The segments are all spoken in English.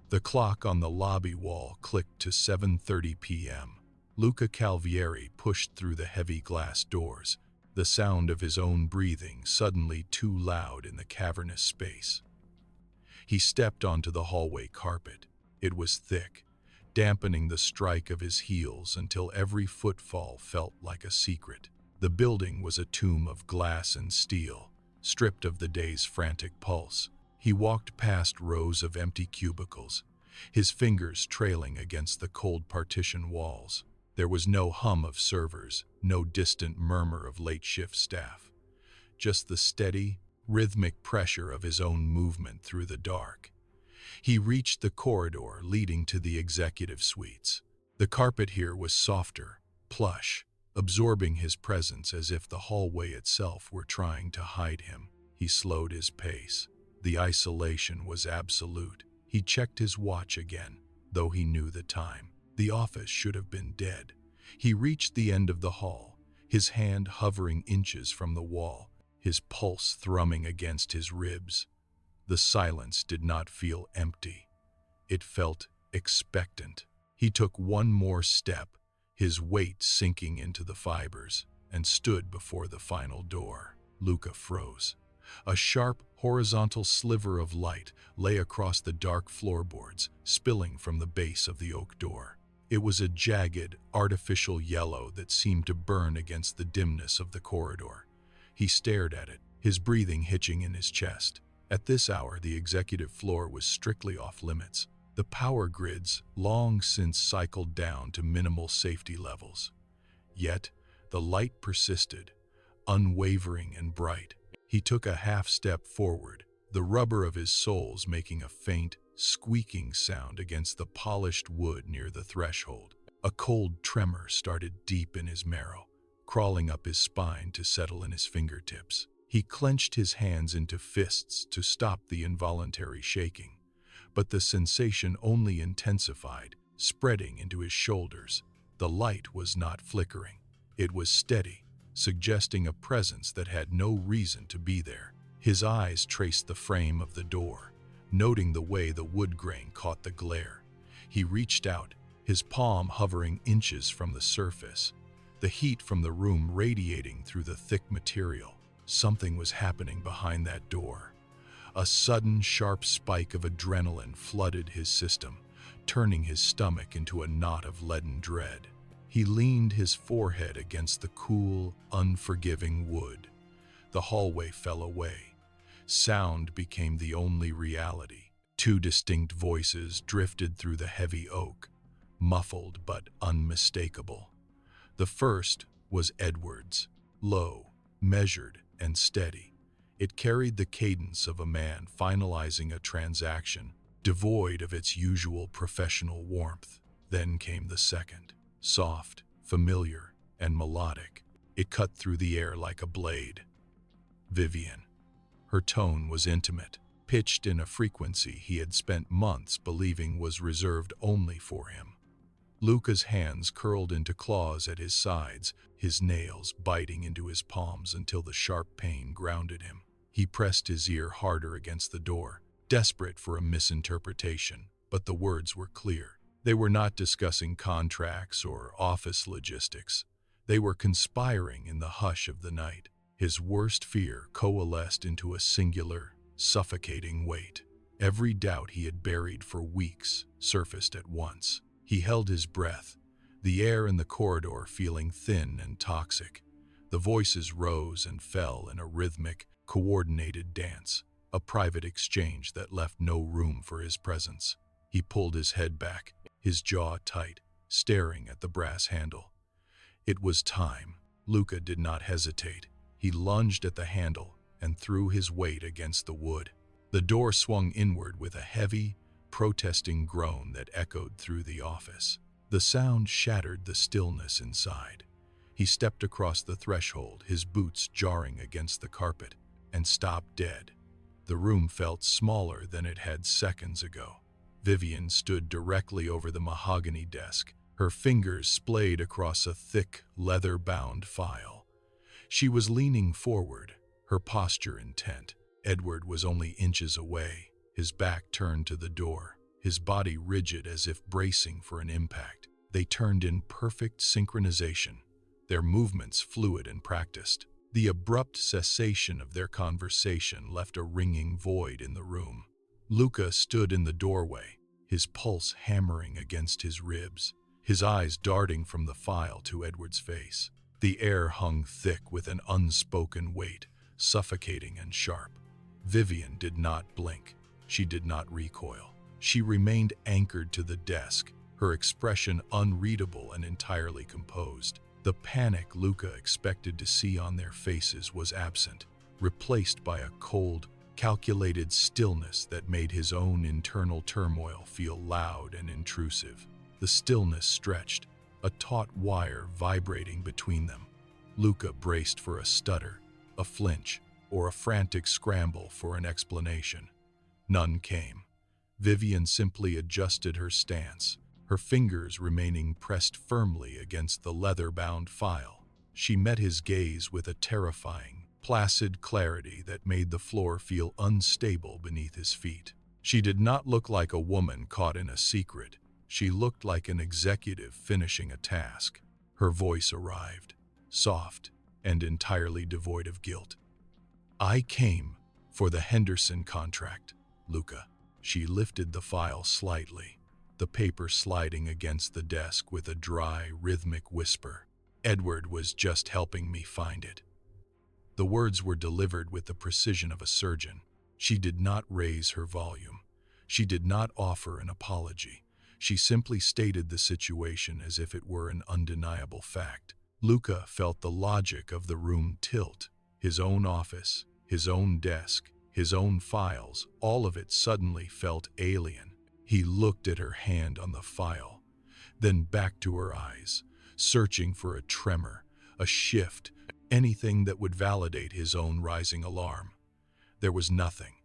The clock on the lobby wall clicked to 7:30 p.m. Luca Calvieri pushed through the heavy glass doors, the sound of his own breathing suddenly too loud in the cavernous space. He stepped onto the hallway carpet. It was thick, dampening the strike of his heels until every footfall felt like a secret. The building was a tomb of glass and steel, stripped of the day's frantic pulse. He walked past rows of empty cubicles, his fingers trailing against the cold partition walls. There was no hum of servers, no distant murmur of late-shift staff, just the steady, rhythmic pressure of his own movement through the dark. He reached the corridor leading to the executive suites. The carpet here was softer, plush, absorbing his presence as if the hallway itself were trying to hide him. He slowed his pace. The isolation was absolute. He checked his watch again, though he knew the time. The office should have been dead. He reached the end of the hall, his hand hovering inches from the wall, his pulse thrumming against his ribs. The silence did not feel empty. It felt expectant. He took one more step, his weight sinking into the fibers, and stood before the final door. Luca froze. A sharp, horizontal sliver of light lay across the dark floorboards, spilling from the base of the oak door. It was a jagged, artificial yellow that seemed to burn against the dimness of the corridor. He stared at it, his breathing hitching in his chest. At this hour, the executive floor was strictly off-limits. The power grids long since cycled down to minimal safety levels. Yet, the light persisted, unwavering and bright. He took a half-step forward, the rubber of his soles making a faint, squeaking sound against the polished wood near the threshold. A cold tremor started deep in his marrow, crawling up his spine to settle in his fingertips. He clenched his hands into fists to stop the involuntary shaking, but the sensation only intensified, spreading into his shoulders. The light was not flickering. It was steady, suggesting a presence that had no reason to be there. His eyes traced the frame of the door, noting the way the wood grain caught the glare. He reached out, his palm hovering inches from the surface, the heat from the room radiating through the thick material. Something was happening behind that door. A sudden, sharp spike of adrenaline flooded his system, turning his stomach into a knot of leaden dread. He leaned his forehead against the cool, unforgiving wood. The hallway fell away. Sound became the only reality. Two distinct voices drifted through the heavy oak, muffled but unmistakable. The first was Edward's, low, measured, and steady. It carried the cadence of a man finalizing a transaction, devoid of its usual professional warmth. Then came the second, soft, familiar, and melodic. It cut through the air like a blade. Vivienne. Her tone was intimate, pitched in a frequency he had spent months believing was reserved only for him. Luca's hands curled into claws at his sides, his nails biting into his palms until the sharp pain grounded him. He pressed his ear harder against the door, desperate for a misinterpretation, but the words were clear. They were not discussing contracts or office logistics. They were conspiring in the hush of the night. His worst fear coalesced into a singular, suffocating weight. Every doubt he had buried for weeks surfaced at once. He held his breath, the air in the corridor feeling thin and toxic. The voices rose and fell in a rhythmic, coordinated dance, a private exchange that left no room for his presence. He pulled his head back, his jaw tight, staring at the brass handle. It was time. Luca did not hesitate. He lunged at the handle and threw his weight against the wood. The door swung inward with a heavy, protesting groan that echoed through the office. The sound shattered the stillness inside. He stepped across the threshold, his boots jarring against the carpet, and stopped dead. The room felt smaller than it had seconds ago. Vivienne stood directly over the mahogany desk, her fingers splayed across a thick, leather-bound file. She was leaning forward, her posture intent. Edward was only inches away, his back turned to the door. his body rigid as if bracing for an impact. They turned in perfect synchronization, their movements fluid and practiced. The abrupt cessation of their conversation left a ringing void in the room. Luca stood in the doorway, his pulse hammering against his ribs, his eyes darting from the file to Edward's face. The air hung thick with an unspoken weight, suffocating and sharp. Vivienne did not blink. She did not recoil. She remained anchored to the desk, her expression unreadable and entirely composed. The panic Luca expected to see on their faces was absent, replaced by a cold, calculated stillness that made his own internal turmoil feel loud and intrusive. The stillness stretched, a taut wire vibrating between them. Luca braced for a stutter, a flinch, or a frantic scramble for an explanation. None came. Vivienne simply adjusted her stance, her fingers remaining pressed firmly against the leather-bound file. She met his gaze with a terrifying, placid clarity that made the floor feel unstable beneath his feet. She did not look like a woman caught in a secret. She looked like an executive finishing a task. Her voice arrived, soft and entirely devoid of guilt. "I came for the Henderson contract, Luca." She lifted the file slightly, the paper sliding against the desk with a dry, rhythmic whisper. "Edward was just helping me find it." The words were delivered with the precision of a surgeon. She did not raise her volume. She did not offer an apology. She simply stated the situation as if it were an undeniable fact. Luca felt the logic of the room tilt. His own office, his own desk, his own files, all of it suddenly felt alien. He looked at her hand on the file, then back to her eyes, searching for a tremor, a shift, anything that would validate his own rising alarm. There was nothing.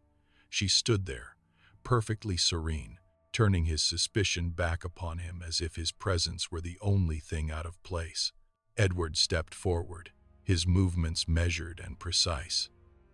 She stood there, perfectly serene, turning his suspicion back upon him as if his presence were the only thing out of place. Edward stepped forward, his movements measured and precise.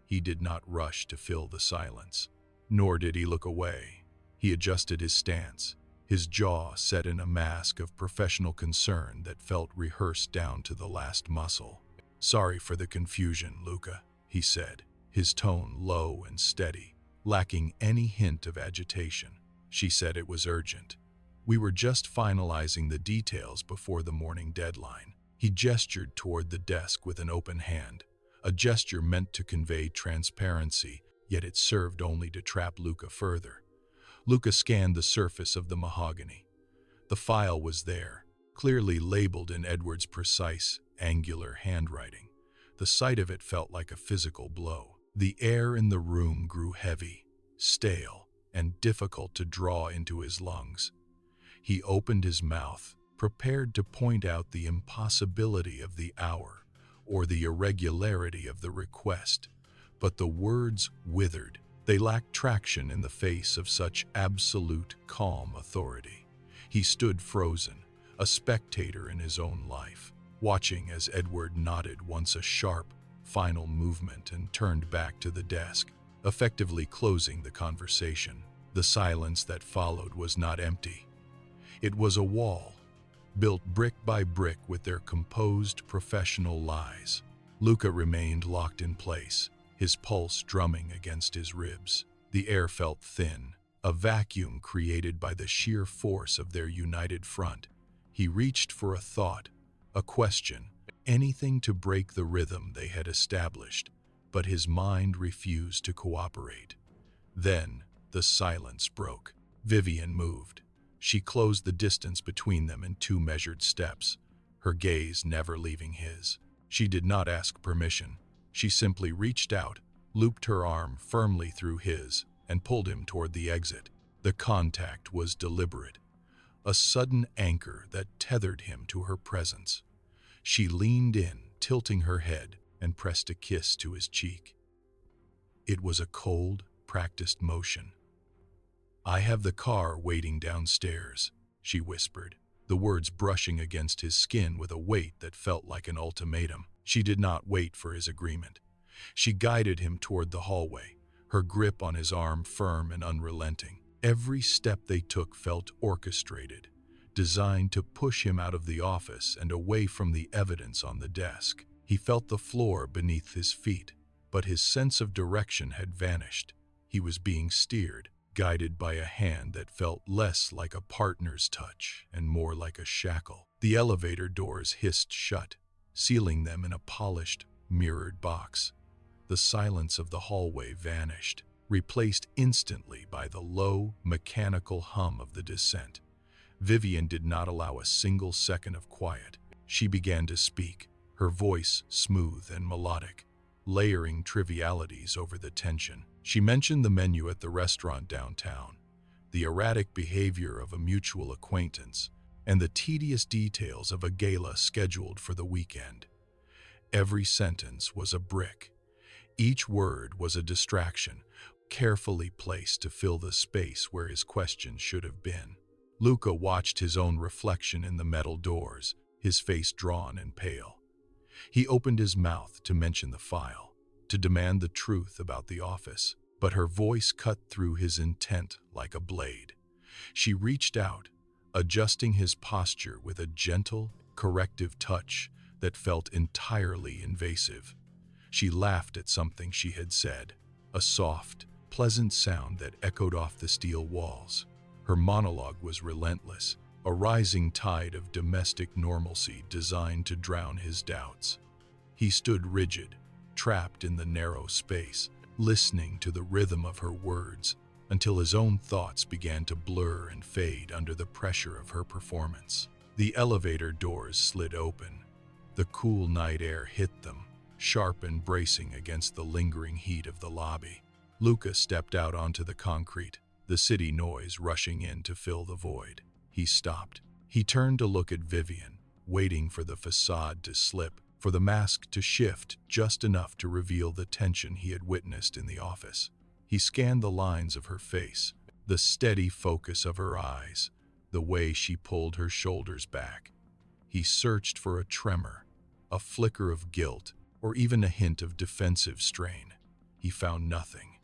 He did not rush to fill the silence, nor did he look away. He adjusted his stance, his jaw set in a mask of professional concern that felt rehearsed down to the last muscle. "Sorry for the confusion, Luca," he said, his tone low and steady, lacking any hint of agitation. She said it was urgent. "We were just finalizing the details before the morning deadline." He gestured toward the desk with an open hand, a gesture meant to convey transparency, yet it served only to trap Luca further. Luca scanned the surface of the mahogany. The file was there, clearly labeled in Edward's precise, angular handwriting. The sight of it felt like a physical blow. The air in the room grew heavy, stale, and difficult to draw into his lungs. He opened his mouth, prepared to point out the impossibility of the hour or the irregularity of the request, but the words withered. They lacked traction in the face of such absolute, calm authority. He stood frozen, a spectator in his own life, watching as Edward nodded once a sharp, final movement and turned back to the desk, effectively closing the conversation. The silence that followed was not empty. It was a wall, built brick by brick with their composed professional lies. Luca remained locked in place, his pulse drumming against his ribs. The air felt thin, a vacuum created by the sheer force of their united front. He reached for a thought, a question, anything to break the rhythm they had established, but his mind refused to cooperate. Then, the silence broke. Vivienne moved. She closed the distance between them in 2 measured steps, her gaze never leaving his. She did not ask permission. She simply reached out, looped her arm firmly through his, and pulled him toward the exit. The contact was deliberate, a sudden anchor that tethered him to her presence. She leaned in, tilting her head, and pressed a kiss to his cheek. It was a cold, practiced motion. "I have the car waiting downstairs," she whispered, the words brushing against his skin with a weight that felt like an ultimatum. She did not wait for his agreement. She guided him toward the hallway, her grip on his arm firm and unrelenting. Every step they took felt orchestrated, designed to push him out of the office and away from the evidence on the desk. He felt the floor beneath his feet, but his sense of direction had vanished. He was being steered, guided by a hand that felt less like a partner's touch and more like a shackle. The elevator doors hissed shut, sealing them in a polished, mirrored box. The silence of the hallway vanished, replaced instantly by the low, mechanical hum of the descent. Vivienne did not allow a single second of quiet. She began to speak, her voice smooth and melodic, layering trivialities over the tension. She mentioned the menu at the restaurant downtown, the erratic behavior of a mutual acquaintance, and the tedious details of a gala scheduled for the weekend. Every sentence was a brick. Each word was a distraction, carefully placed to fill the space where his question should have been. Luca watched his own reflection in the metal doors, his face drawn and pale. He opened his mouth to mention the file, to demand the truth about the office, but her voice cut through his intent like a blade. She reached out, adjusting his posture with a gentle, corrective touch that felt entirely invasive. She laughed at something she had said, a soft, pleasant sound that echoed off the steel walls. Her monologue was relentless, a rising tide of domestic normalcy designed to drown his doubts. He stood rigid, trapped in the narrow space, listening to the rhythm of her words, until his own thoughts began to blur and fade under the pressure of her performance. The elevator doors slid open. The cool night air hit them, sharp and bracing against the lingering heat of the lobby. Luca stepped out onto the concrete, the city noise rushing in to fill the void. He stopped. He turned to look at Vivienne, waiting for the facade to slip, for the mask to shift just enough to reveal the tension he had witnessed in the office. He scanned the lines of her face, the steady focus of her eyes, the way she pulled her shoulders back. He searched for a tremor, a flicker of guilt, or even a hint of defensive strain. He found nothing.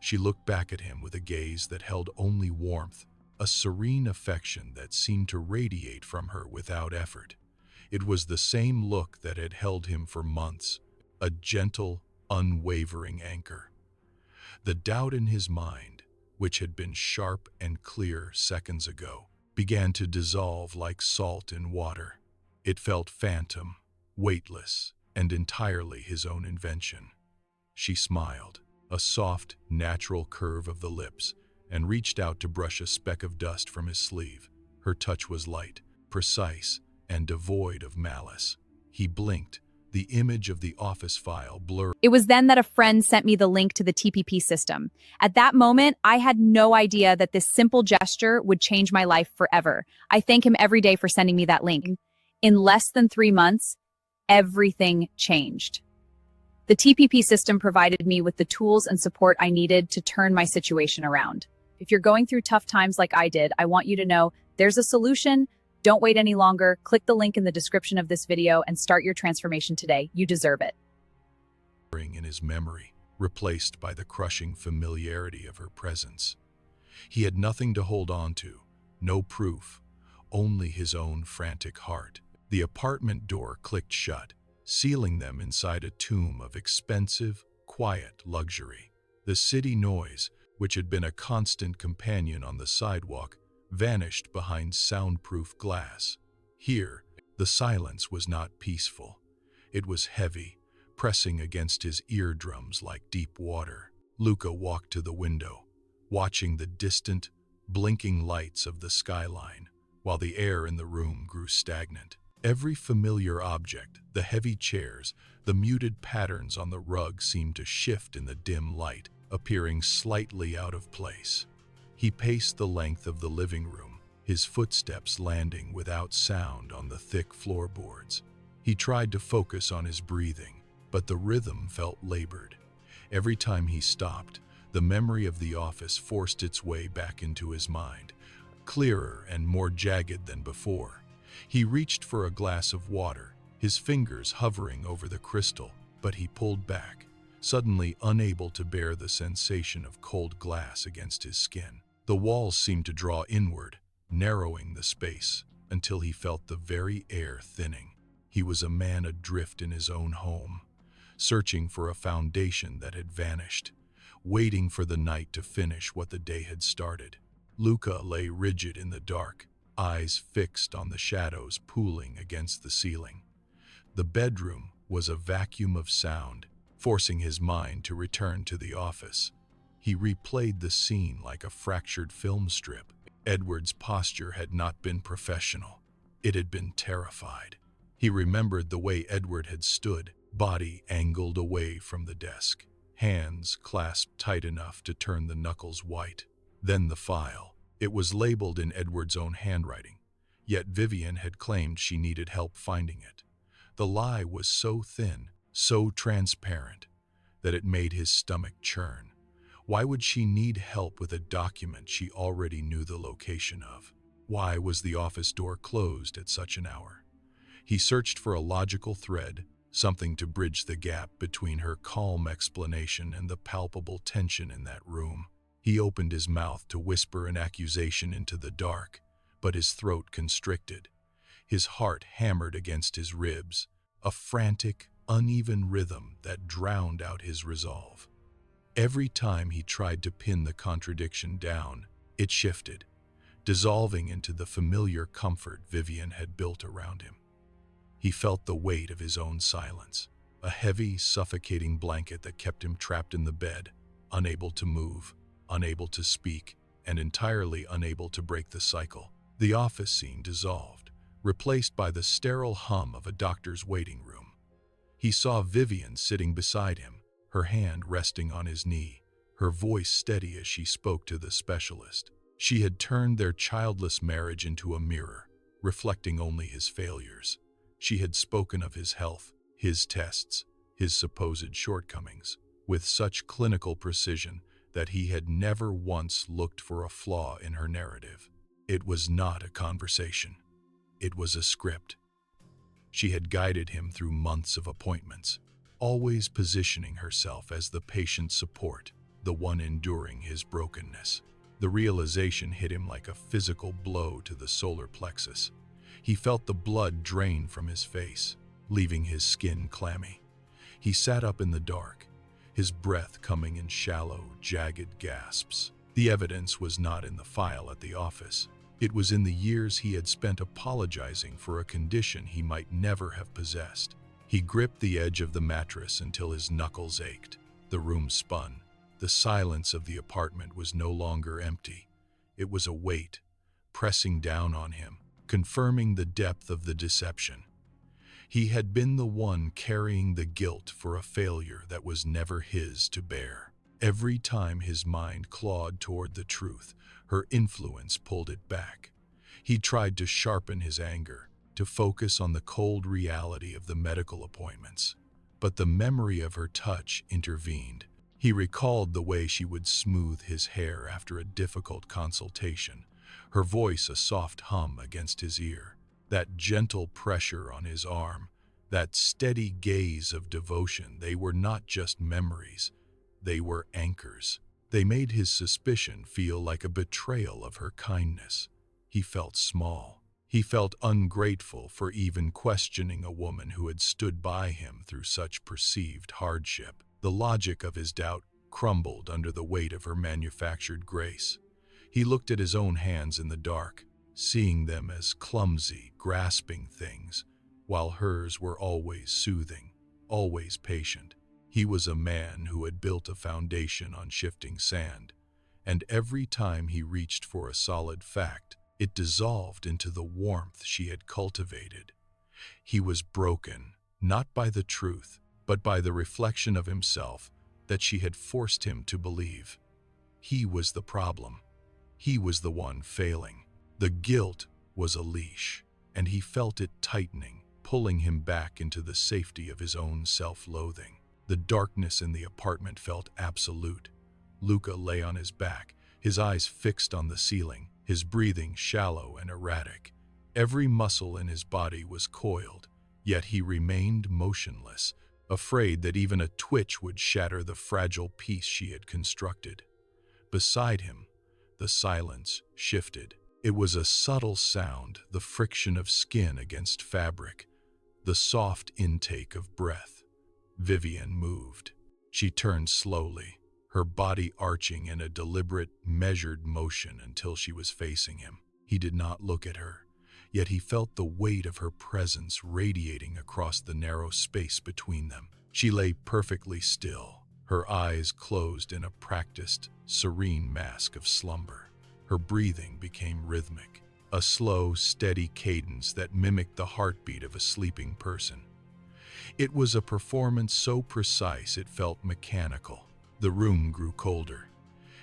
She looked back at him with a gaze that held only warmth, a serene affection that seemed to radiate from her without effort. It was the same look that had held him for months, a gentle, unwavering anchor. The doubt in his mind, which had been sharp and clear seconds ago, began to dissolve like salt in water. It felt phantom, weightless, and entirely his own invention. She smiled, a soft, natural curve of the lips, and reached out to brush a speck of dust from his sleeve. Her touch was light, precise, and devoid of malice. He blinked, the image of the office file blurred. It was then that a friend sent me the link to the TPP system. At that moment, I had no idea that this simple gesture would change my life forever. I thank him every day for sending me that link. In less than 3 months, everything changed. The TPP system provided me with the tools and support I needed to turn my situation around. If you're going through tough times like I did, I want you to know there's a solution. Don't wait any longer. Click the link in the description of this video and start your transformation today. You deserve it. In his memory, replaced by the crushing familiarity of her presence. He had nothing to hold on to, no proof, only his own frantic heart. The apartment door clicked shut, sealing them inside a tomb of expensive, quiet luxury. The city noise, which had been a constant companion on the sidewalk, vanished behind soundproof glass. Here, the silence was not peaceful. It was heavy, pressing against his eardrums like deep water. Luca walked to the window, watching the distant, blinking lights of the skyline, while the air in the room grew stagnant. Every familiar object, the heavy chairs, the muted patterns on the rug seemed to shift in the dim light, appearing slightly out of place. He paced the length of the living room, his footsteps landing without sound on the thick floorboards. He tried to focus on his breathing, but the rhythm felt labored. Every time he stopped, the memory of the office forced its way back into his mind, clearer and more jagged than before. He reached for a glass of water, his fingers hovering over the crystal, but he pulled back, suddenly unable to bear the sensation of cold glass against his skin. The walls seemed to draw inward, narrowing the space, until he felt the very air thinning. He was a man adrift in his own home, searching for a foundation that had vanished, waiting for the night to finish what the day had started. Luca lay rigid in the dark, eyes fixed on the shadows pooling against the ceiling. The bedroom was a vacuum of sound, forcing his mind to return to the office. He replayed the scene like a fractured film strip. Edward's posture had not been professional. It had been terrified. He remembered the way Edward had stood, body angled away from the desk, hands clasped tight enough to turn the knuckles white. Then the file. It was labeled in Edward's own handwriting, yet Vivienne had claimed she needed help finding it. The lie was so thin, so transparent, that it made his stomach churn. Why would she need help with a document she already knew the location of? Why was the office door closed at such an hour? He searched for a logical thread, something to bridge the gap between her calm explanation and the palpable tension in that room. He opened his mouth to whisper an accusation into the dark, but his throat constricted. His heart hammered against his ribs, a frantic, uneven rhythm that drowned out his resolve. Every time he tried to pin the contradiction down, it shifted, dissolving into the familiar comfort Vivienne had built around him. He felt the weight of his own silence, a heavy, suffocating blanket that kept him trapped in the bed, unable to move, unable to speak, and entirely unable to break the cycle. The office scene dissolved, replaced by the sterile hum of a doctor's waiting room. He saw Vivienne sitting beside him, her hand resting on his knee, her voice steady as she spoke to the specialist. She had turned their childless marriage into a mirror, reflecting only his failures. She had spoken of his health, his tests, his supposed shortcomings, with such clinical precision that he had never once looked for a flaw in her narrative. It was not a conversation. It was a script. She had guided him through months of appointments, always positioning herself as the patient support, the one enduring his brokenness. The realization hit him like a physical blow to the solar plexus. He felt the blood drain from his face, leaving his skin clammy. He sat up in the dark, his breath coming in shallow, jagged gasps. The evidence was not in the file at the office. It was in the years he had spent apologizing for a condition he might never have possessed. He gripped the edge of the mattress until his knuckles ached. The room spun. The silence of the apartment was no longer empty. It was a weight, pressing down on him, confirming the depth of the deception. He had been the one carrying the guilt for a failure that was never his to bear. Every time his mind clawed toward the truth, her influence pulled it back. He tried to sharpen his anger, to focus on the cold reality of the medical appointments. But the memory of her touch intervened. He recalled the way she would smooth his hair after a difficult consultation, her voice a soft hum against his ear, that gentle pressure on his arm, that steady gaze of devotion. They were not just memories, they were anchors. They made his suspicion feel like a betrayal of her kindness. He felt small. He felt ungrateful for even questioning a woman who had stood by him through such perceived hardship. The logic of his doubt crumbled under the weight of her manufactured grace. He looked at his own hands in the dark, seeing them as clumsy, grasping things, while hers were always soothing, always patient. He was a man who had built a foundation on shifting sand, and every time he reached for a solid fact, it dissolved into the warmth she had cultivated. He was broken, not by the truth, but by the reflection of himself that she had forced him to believe. He was the problem. He was the one failing. The guilt was a leash, and he felt it tightening, pulling him back into the safety of his own self-loathing. The darkness in the apartment felt absolute. Luca lay on his back, his eyes fixed on the ceiling, his breathing shallow and erratic. Every muscle in his body was coiled, yet he remained motionless, afraid that even a twitch would shatter the fragile peace she had constructed. Beside him, The silence shifted. It was a subtle sound, the friction of skin against fabric, the soft intake of breath. Vivienne moved. She turned slowly, her body arching in a deliberate, measured motion until she was facing him. He did not look at her, yet he felt the weight of her presence radiating across the narrow space between them. She lay perfectly still, her eyes closed in a practiced, serene mask of slumber. Her breathing became rhythmic, a slow, steady cadence that mimicked the heartbeat of a sleeping person. It was a performance so precise it felt mechanical. The room grew colder.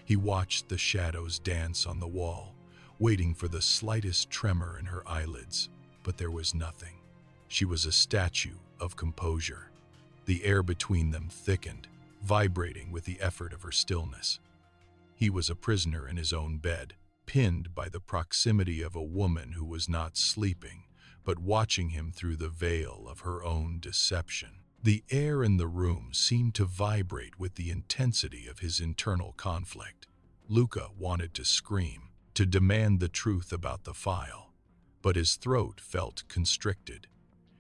He watched the shadows dance on the wall, waiting for the slightest tremor in her eyelids, but there was nothing. She was a statue of composure. The air between them thickened, vibrating with the effort of her stillness. He was a prisoner in his own bed, pinned by the proximity of a woman who was not sleeping, but watching him through the veil of her own deception. The air in the room seemed to vibrate with the intensity of his internal conflict. Luca wanted to scream, to demand the truth about the file, but his throat felt constricted.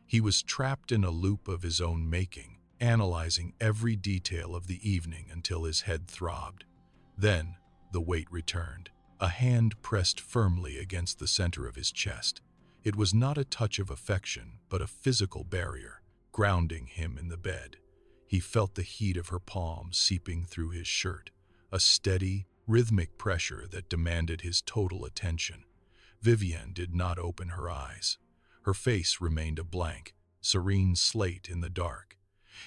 He was trapped in a loop of his own making, analyzing every detail of the evening until his head throbbed. Then, the weight returned. A hand pressed firmly against the center of his chest. It was not a touch of affection, but a physical barrier, grounding him in the bed. He felt the heat of her palm seeping through his shirt, a steady, rhythmic pressure that demanded his total attention. Vivienne did not open her eyes. Her face remained a blank, serene slate in the dark.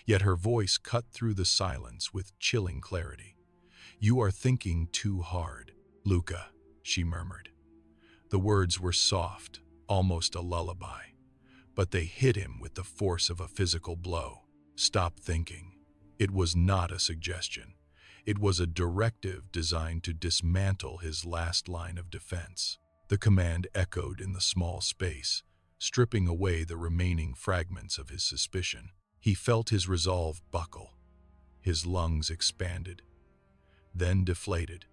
Yet her voice cut through the silence with chilling clarity. "You are thinking too hard, Luca," she murmured. The words were soft, almost a lullaby, but they hit him with the force of a physical blow. Stop thinking. It was not a suggestion. It was a directive designed to dismantle his last line of defense. The command echoed in the small space, stripping away the remaining fragments of his suspicion. He felt his resolve buckle. His lungs expanded, then deflated,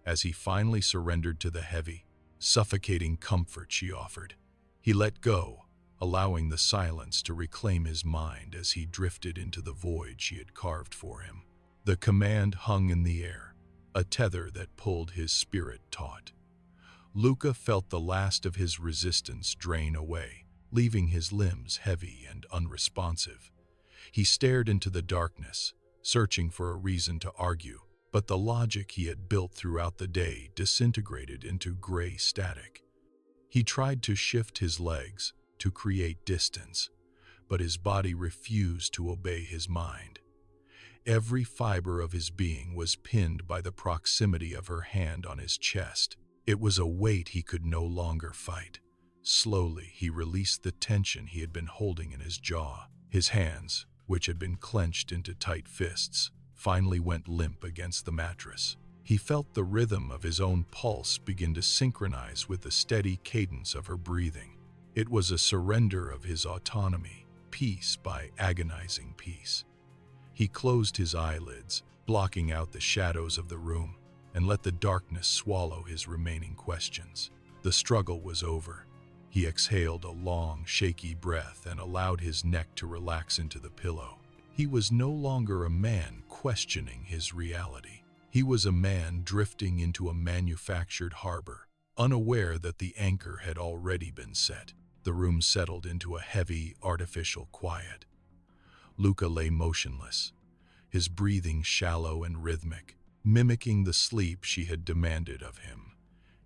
as he finally surrendered to the heavy, suffocating comfort she offered. He let go, allowing the silence to reclaim his mind as he drifted into the void she had carved for him. The command hung in the air, a tether that pulled his spirit taut. Luca felt the last of his resistance drain away, leaving his limbs heavy and unresponsive. He stared into the darkness, searching for a reason to argue, but the logic he had built throughout the day disintegrated into gray static. He tried to shift his legs, to create distance, but his body refused to obey his mind. Every fiber of his being was pinned by the proximity of her hand on his chest. It was a weight he could no longer fight. Slowly, he released the tension he had been holding in his jaw. His hands, which had been clenched into tight fists, finally went limp against the mattress. He felt the rhythm of his own pulse begin to synchronize with the steady cadence of her breathing. It was a surrender of his autonomy, piece by agonizing piece. He closed his eyelids, blocking out the shadows of the room, and let the darkness swallow his remaining questions. The struggle was over. He exhaled a long, shaky breath and allowed his neck to relax into the pillow. He was no longer a man questioning his reality. He was a man drifting into a manufactured harbor, unaware that the anchor had already been set. The room settled into a heavy, artificial quiet. Luca lay motionless, his breathing shallow and rhythmic, mimicking the sleep she had demanded of him.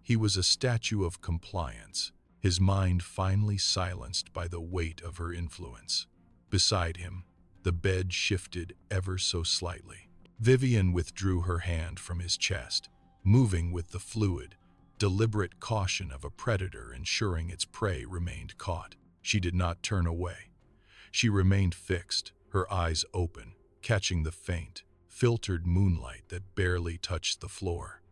He was a statue of compliance, his mind finally silenced by the weight of her influence. Beside him, the bed shifted ever so slightly. Vivienne withdrew her hand from his chest, moving with the fluid, deliberate caution of a predator ensuring its prey remained caught. She did not turn away. She remained fixed, her eyes open, catching the faint, filtered moonlight that barely touched the floor.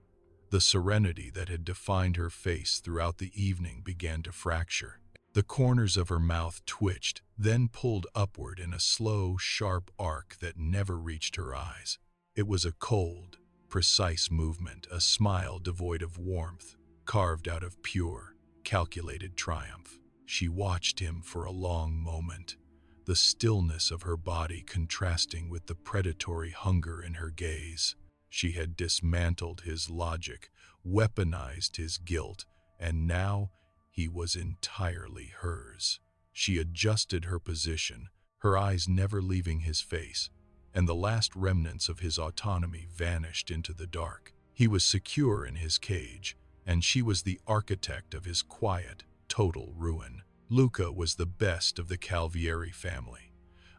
The serenity that had defined her face throughout the evening began to fracture. The corners of her mouth twitched, then pulled upward in a slow, sharp arc that never reached her eyes. It was a cold, precise movement, a smile devoid of warmth, carved out of pure, calculated triumph. She watched him for a long moment, the stillness of her body contrasting with the predatory hunger in her gaze. She had dismantled his logic, weaponized his guilt, and now he was entirely hers. She adjusted her position, her eyes never leaving his face, and the last remnants of his autonomy vanished into the dark. He was secure in his cage, and she was the architect of his quiet, total ruin. Luca was the best of the Calvieri family,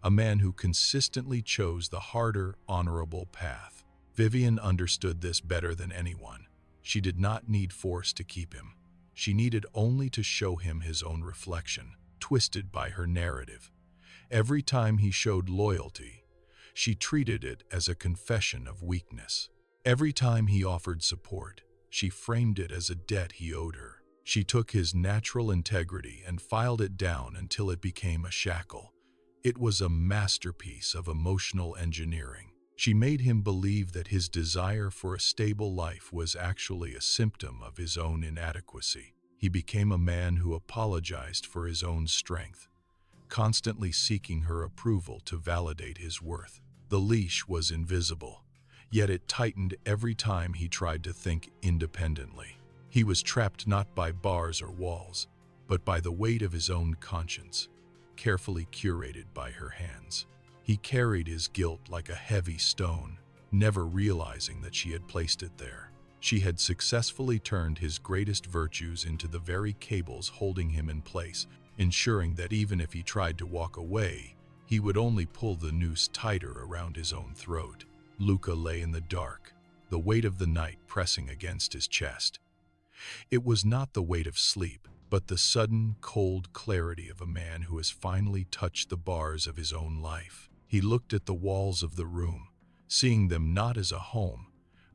a man who consistently chose the harder, honorable path. Vivienne understood this better than anyone. She did not need force to keep him. She needed only to show him his own reflection, twisted by her narrative. Every time he showed loyalty, she treated it as a confession of weakness. Every time he offered support, she framed it as a debt he owed her. She took his natural integrity and filed it down until it became a shackle. It was a masterpiece of emotional engineering. She made him believe that his desire for a stable life was actually a symptom of his own inadequacy. He became a man who apologized for his own strength, constantly seeking her approval to validate his worth. The leash was invisible, yet it tightened every time he tried to think independently. He was trapped not by bars or walls, but by the weight of his own conscience, carefully curated by her hands. He carried his guilt like a heavy stone, never realizing that she had placed it there. She had successfully turned his greatest virtues into the very cables holding him in place, ensuring that even if he tried to walk away, he would only pull the noose tighter around his own throat. Luca lay in the dark, the weight of the night pressing against his chest. It was not the weight of sleep, but the sudden, cold clarity of a man who has finally touched the bars of his own life. He looked at the walls of the room, seeing them not as a home,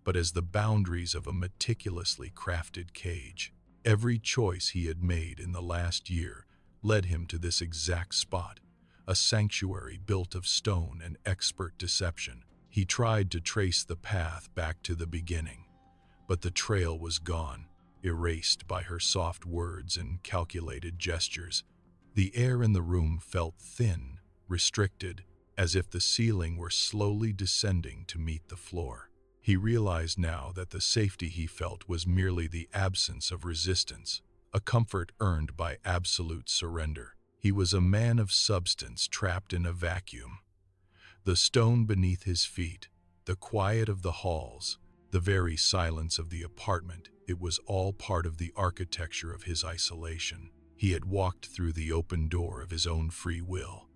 but as the boundaries of a meticulously crafted cage. Every choice he had made in the last year led him to this exact spot, a sanctuary built of stone and expert deception. He tried to trace the path back to the beginning, but the trail was gone, erased by her soft words and calculated gestures. The air in the room felt thin, restricted, as if the ceiling were slowly descending to meet the floor. He realized now that the safety he felt was merely the absence of resistance, a comfort earned by absolute surrender. He was a man of substance trapped in a vacuum. The stone beneath his feet, the quiet of the halls, the very silence of the apartment, it was all part of the architecture of his isolation. He had walked through the open door of his own free will,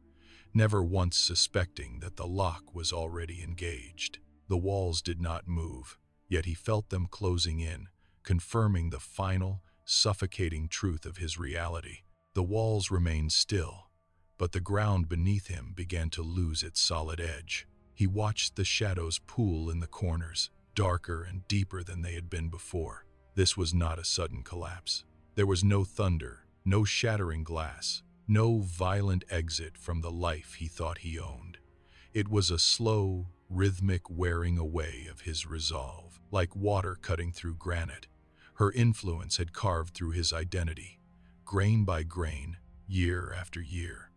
never once suspecting that the lock was already engaged. The walls did not move, yet he felt them closing in, confirming the final, suffocating truth of his reality. The walls remained still, but the ground beneath him began to lose its solid edge. He watched the shadows pool in the corners, darker and deeper than they had been before. This was not a sudden collapse. There was no thunder, no shattering glass, no violent exit from the life he thought he owned. It was a slow, rhythmic wearing away of his resolve, like water cutting through granite. Her influence had carved through his identity, grain by grain, year after year.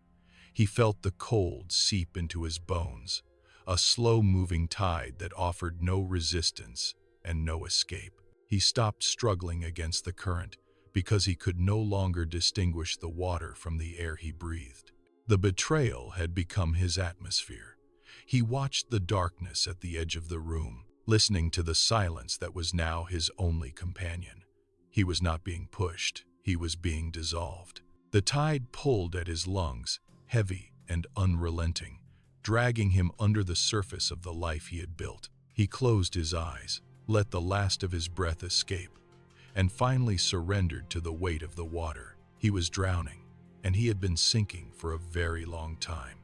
He felt the cold seep into his bones, a slow-moving tide that offered no resistance and no escape. He stopped struggling against the current because he could no longer distinguish the water from the air he breathed. The betrayal had become his atmosphere. He watched the darkness at the edge of the room, listening to the silence that was now his only companion. He was not being pushed, he was being dissolved. The tide pulled at his lungs, heavy and unrelenting, dragging him under the surface of the life he had built. He closed his eyes, let the last of his breath escape, and finally surrendered to the weight of the water. He was drowning, and he had been sinking for a very long time.